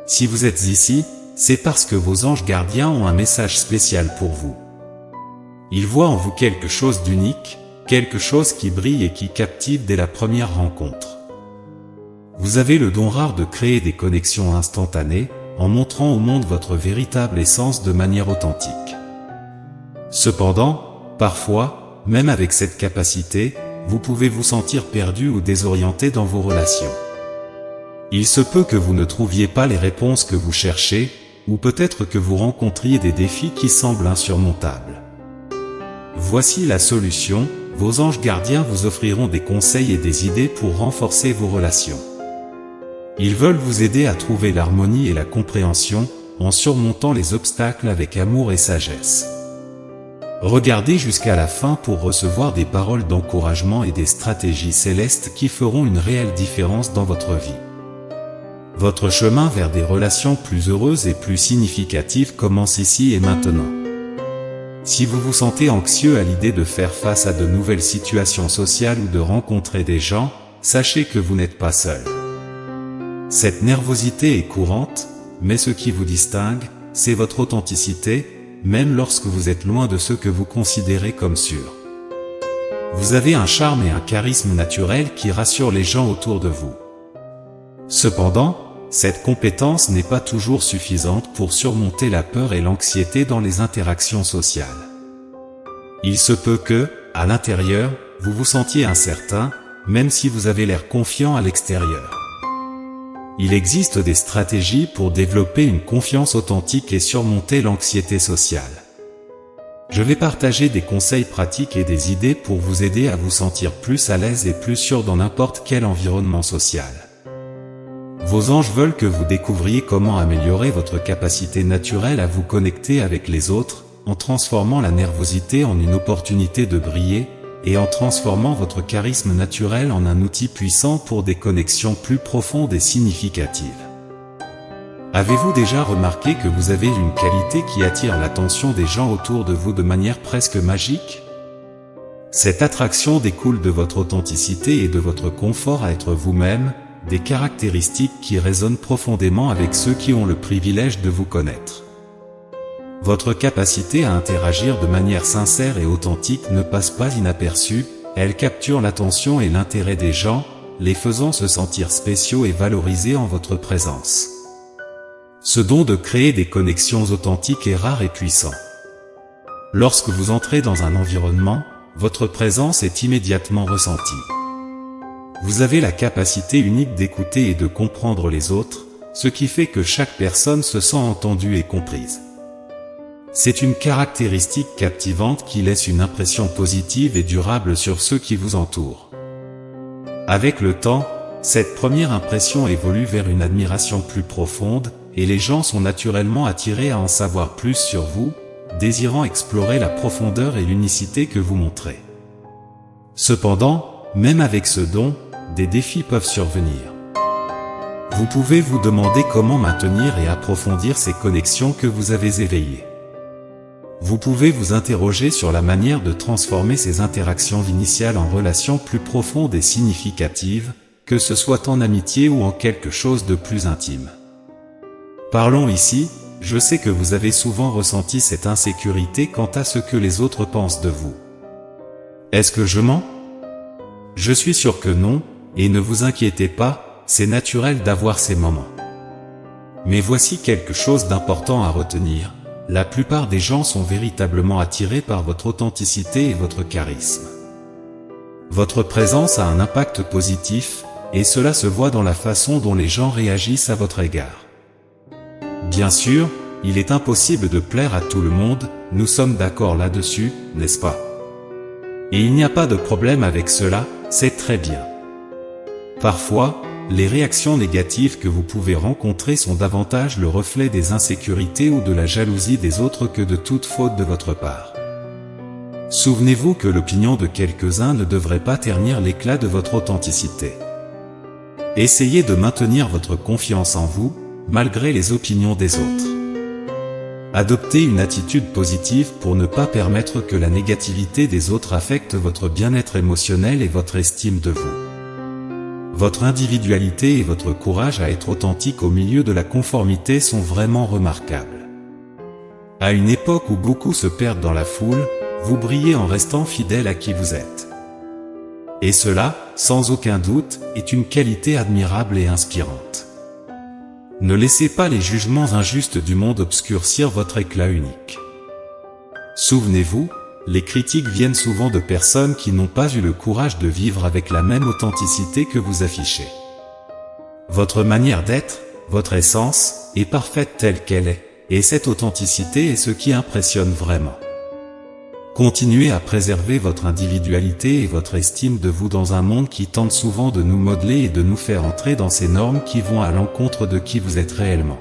Si vous êtes ici, c'est parce que vos anges gardiens ont un message spécial pour vous. Ils voient en vous quelque chose d'unique, quelque chose qui brille et qui captive dès la première rencontre. Vous avez le don rare de créer des connexions instantanées, en montrant au monde votre véritable essence de manière authentique. Cependant, parfois, même avec cette capacité, vous pouvez vous sentir perdu ou désorienté dans vos relations. Il se peut que vous ne trouviez pas les réponses que vous cherchez, ou peut-être que vous rencontriez des défis qui semblent insurmontables. Voici la solution, vos anges gardiens vous offriront des conseils et des idées pour renforcer vos relations. Ils veulent vous aider à trouver l'harmonie et la compréhension, en surmontant les obstacles avec amour et sagesse. Regardez jusqu'à la fin pour recevoir des paroles d'encouragement et des stratégies célestes qui feront une réelle différence dans votre vie. Votre chemin vers des relations plus heureuses et plus significatives commence ici et maintenant. Si vous vous sentez anxieux à l'idée de faire face à de nouvelles situations sociales ou de rencontrer des gens, sachez que vous n'êtes pas seul. Cette nervosité est courante, mais ce qui vous distingue, c'est votre authenticité, même lorsque vous êtes loin de ceux que vous considérez comme sûrs. Vous avez un charme et un charisme naturel qui rassurent les gens autour de vous. Cependant, cette compétence n'est pas toujours suffisante pour surmonter la peur et l'anxiété dans les interactions sociales. Il se peut que, à l'intérieur, vous vous sentiez incertain, même si vous avez l'air confiant à l'extérieur. Il existe des stratégies pour développer une confiance authentique et surmonter l'anxiété sociale. Je vais partager des conseils pratiques et des idées pour vous aider à vous sentir plus à l'aise et plus sûr dans n'importe quel environnement social. Vos anges veulent que vous découvriez comment améliorer votre capacité naturelle à vous connecter avec les autres, en transformant la nervosité en une opportunité de briller, et en transformant votre charisme naturel en un outil puissant pour des connexions plus profondes et significatives. Avez-vous déjà remarqué que vous avez une qualité qui attire l'attention des gens autour de vous de manière presque magique? Cette attraction découle de votre authenticité et de votre confort à être vous-même, des caractéristiques qui résonnent profondément avec ceux qui ont le privilège de vous connaître. Votre capacité à interagir de manière sincère et authentique ne passe pas inaperçue, elle capture l'attention et l'intérêt des gens, les faisant se sentir spéciaux et valorisés en votre présence. Ce don de créer des connexions authentiques est rare et puissant. Lorsque vous entrez dans un environnement, votre présence est immédiatement ressentie. Vous avez la capacité unique d'écouter et de comprendre les autres, ce qui fait que chaque personne se sent entendue et comprise. C'est une caractéristique captivante qui laisse une impression positive et durable sur ceux qui vous entourent. Avec le temps, cette première impression évolue vers une admiration plus profonde, et les gens sont naturellement attirés à en savoir plus sur vous, désirant explorer la profondeur et l'unicité que vous montrez. Cependant, même avec ce don, des défis peuvent survenir. Vous pouvez vous demander comment maintenir et approfondir ces connexions que vous avez éveillées. Vous pouvez vous interroger sur la manière de transformer ces interactions initiales en relations plus profondes et significatives, que ce soit en amitié ou en quelque chose de plus intime. Parlons ici, je sais que vous avez souvent ressenti cette insécurité quant à ce que les autres pensent de vous. Est-ce que je mens? Je suis sûr que non, et ne vous inquiétez pas, c'est naturel d'avoir ces moments. Mais voici quelque chose d'important à retenir, la plupart des gens sont véritablement attirés par votre authenticité et votre charisme. Votre présence a un impact positif, et cela se voit dans la façon dont les gens réagissent à votre égard. Bien sûr, il est impossible de plaire à tout le monde, nous sommes d'accord là-dessus, n'est-ce pas? Et il n'y a pas de problème avec cela, c'est très bien. Parfois, les réactions négatives que vous pouvez rencontrer sont davantage le reflet des insécurités ou de la jalousie des autres que de toute faute de votre part. Souvenez-vous que l'opinion de quelques-uns ne devrait pas ternir l'éclat de votre authenticité. Essayez de maintenir votre confiance en vous, malgré les opinions des autres. Adoptez une attitude positive pour ne pas permettre que la négativité des autres affecte votre bien-être émotionnel et votre estime de vous. Votre individualité et votre courage à être authentique au milieu de la conformité sont vraiment remarquables. À une époque où beaucoup se perdent dans la foule, vous brillez en restant fidèle à qui vous êtes. Et cela, sans aucun doute, est une qualité admirable et inspirante. Ne laissez pas les jugements injustes du monde obscurcir votre éclat unique. Souvenez-vous, les critiques viennent souvent de personnes qui n'ont pas eu le courage de vivre avec la même authenticité que vous affichez. Votre manière d'être, votre essence, est parfaite telle qu'elle est, et cette authenticité est ce qui impressionne vraiment. Continuez à préserver votre individualité et votre estime de vous dans un monde qui tente souvent de nous modeler et de nous faire entrer dans ces normes qui vont à l'encontre de qui vous êtes réellement.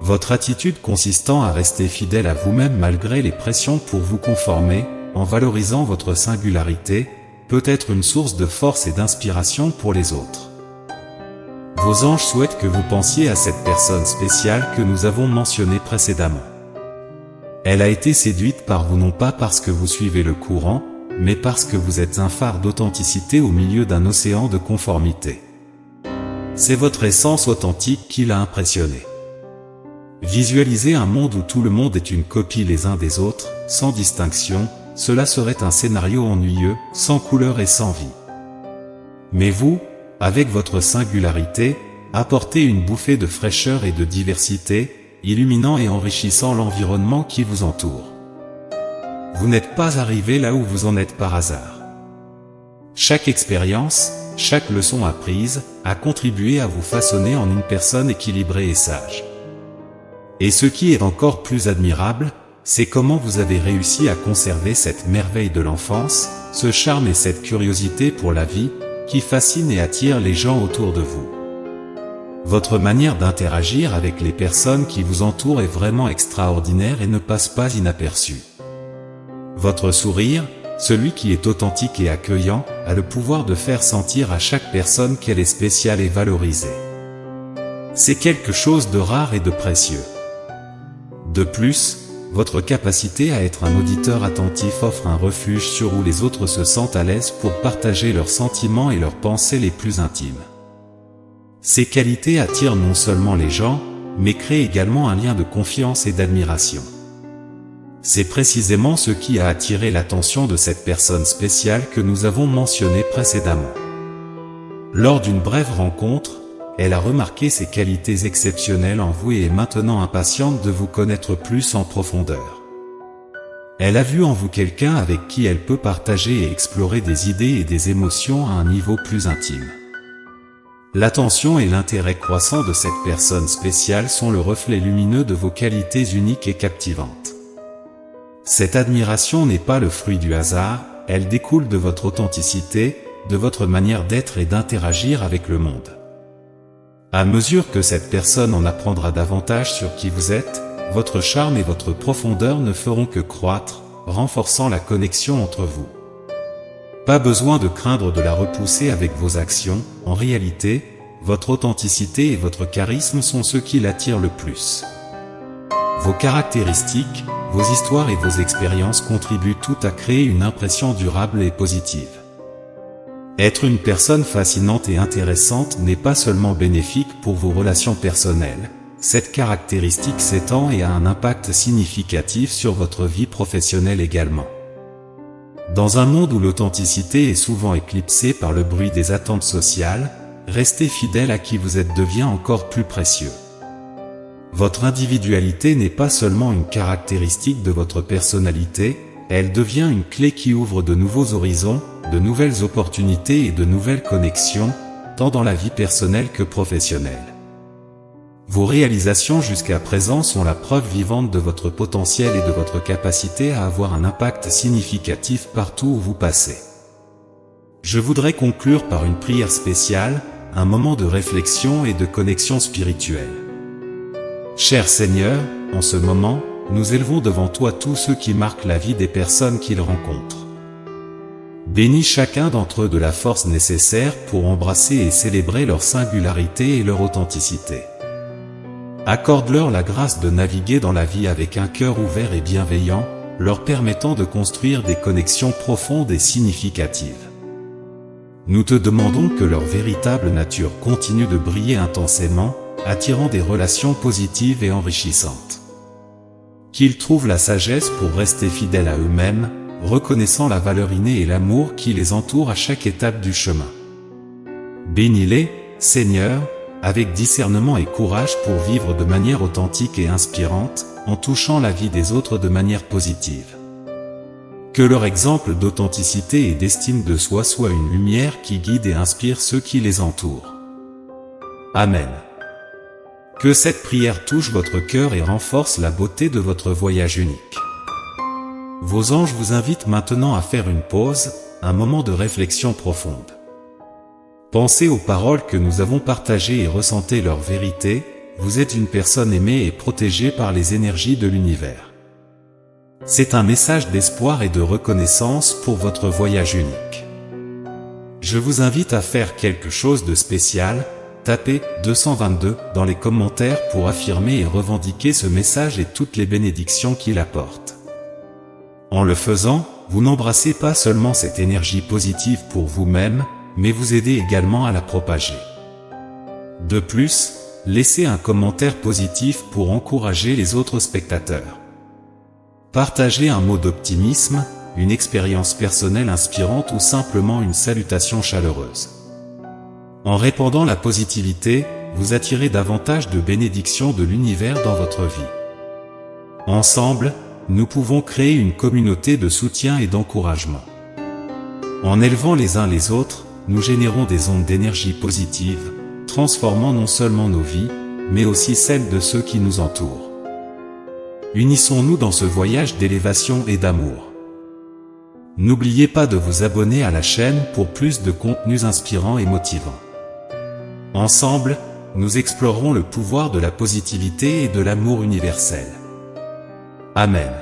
Votre attitude consistant à rester fidèle à vous-même malgré les pressions pour vous conformer, en valorisant votre singularité, peut être une source de force et d'inspiration pour les autres. Vos anges souhaitent que vous pensiez à cette personne spéciale que nous avons mentionnée précédemment. Elle a été séduite par vous non pas parce que vous suivez le courant, mais parce que vous êtes un phare d'authenticité au milieu d'un océan de conformité. C'est votre essence authentique qui l'a impressionné. Visualiser un monde où tout le monde est une copie les uns des autres, sans distinction, cela serait un scénario ennuyeux, sans couleur et sans vie. Mais vous, avec votre singularité, apportez une bouffée de fraîcheur et de diversité, illuminant et enrichissant l'environnement qui vous entoure. Vous n'êtes pas arrivé là où vous en êtes par hasard. Chaque expérience, chaque leçon apprise, a contribué à vous façonner en une personne équilibrée et sage. Et ce qui est encore plus admirable, c'est comment vous avez réussi à conserver cette merveille de l'enfance, ce charme et cette curiosité pour la vie, qui fascine et attire les gens autour de vous. Votre manière d'interagir avec les personnes qui vous entourent est vraiment extraordinaire et ne passe pas inaperçue. Votre sourire, celui qui est authentique et accueillant, a le pouvoir de faire sentir à chaque personne qu'elle est spéciale et valorisée. C'est quelque chose de rare et de précieux. De plus, votre capacité à être un auditeur attentif offre un refuge sur où les autres se sentent à l'aise pour partager leurs sentiments et leurs pensées les plus intimes. Ces qualités attirent non seulement les gens, mais créent également un lien de confiance et d'admiration. C'est précisément ce qui a attiré l'attention de cette personne spéciale que nous avons mentionnée précédemment. Lors d'une brève rencontre, elle a remarqué ces qualités exceptionnelles en vous et est maintenant impatiente de vous connaître plus en profondeur. Elle a vu en vous quelqu'un avec qui elle peut partager et explorer des idées et des émotions à un niveau plus intime. L'attention et l'intérêt croissant de cette personne spéciale sont le reflet lumineux de vos qualités uniques et captivantes. Cette admiration n'est pas le fruit du hasard, elle découle de votre authenticité, de votre manière d'être et d'interagir avec le monde. À mesure que cette personne en apprendra davantage sur qui vous êtes, votre charme et votre profondeur ne feront que croître, renforçant la connexion entre vous. Pas besoin de craindre de la repousser avec vos actions, en réalité, votre authenticité et votre charisme sont ceux qui l'attirent le plus. Vos caractéristiques, vos histoires et vos expériences contribuent tout à créer une impression durable et positive. Être une personne fascinante et intéressante n'est pas seulement bénéfique pour vos relations personnelles, cette caractéristique s'étend et a un impact significatif sur votre vie professionnelle également. Dans un monde où l'authenticité est souvent éclipsée par le bruit des attentes sociales, rester fidèle à qui vous êtes devient encore plus précieux. Votre individualité n'est pas seulement une caractéristique de votre personnalité, elle devient une clé qui ouvre de nouveaux horizons, de nouvelles opportunités et de nouvelles connexions, tant dans la vie personnelle que professionnelle. Vos réalisations jusqu'à présent sont la preuve vivante de votre potentiel et de votre capacité à avoir un impact significatif partout où vous passez. Je voudrais conclure par une prière spéciale, un moment de réflexion et de connexion spirituelle. Cher Seigneur, en ce moment, nous élevons devant toi tous ceux qui marquent la vie des personnes qu'ils rencontrent. Bénis chacun d'entre eux de la force nécessaire pour embrasser et célébrer leur singularité et leur authenticité. Accorde-leur la grâce de naviguer dans la vie avec un cœur ouvert et bienveillant, leur permettant de construire des connexions profondes et significatives. Nous te demandons que leur véritable nature continue de briller intensément, attirant des relations positives et enrichissantes. Qu'ils trouvent la sagesse pour rester fidèles à eux-mêmes, reconnaissant la valeur innée et l'amour qui les entoure à chaque étape du chemin. Bénis-les, Seigneur, avec discernement et courage pour vivre de manière authentique et inspirante, en touchant la vie des autres de manière positive. Que leur exemple d'authenticité et d'estime de soi soit une lumière qui guide et inspire ceux qui les entourent. Amen. Que cette prière touche votre cœur et renforce la beauté de votre voyage unique. Vos anges vous invitent maintenant à faire une pause, un moment de réflexion profonde. Pensez aux paroles que nous avons partagées et ressentez leur vérité. Vous êtes une personne aimée et protégée par les énergies de l'univers. C'est un message d'espoir et de reconnaissance pour votre voyage unique. Je vous invite à faire quelque chose de spécial. Tapez 222 dans les commentaires pour affirmer et revendiquer ce message et toutes les bénédictions qu'il apporte. En le faisant, vous n'embrassez pas seulement cette énergie positive pour vous-même, mais vous aidez également à la propager. De plus, laissez un commentaire positif pour encourager les autres spectateurs. Partagez un mot d'optimisme, une expérience personnelle inspirante ou simplement une salutation chaleureuse. En répandant la positivité, vous attirez davantage de bénédictions de l'univers dans votre vie. Ensemble, nous pouvons créer une communauté de soutien et d'encouragement. En élevant les uns les autres, nous générons des ondes d'énergie positive, transformant non seulement nos vies, mais aussi celles de ceux qui nous entourent. Unissons-nous dans ce voyage d'élévation et d'amour. N'oubliez pas de vous abonner à la chaîne pour plus de contenus inspirants et motivants. Ensemble, nous explorerons le pouvoir de la positivité et de l'amour universel. Amen.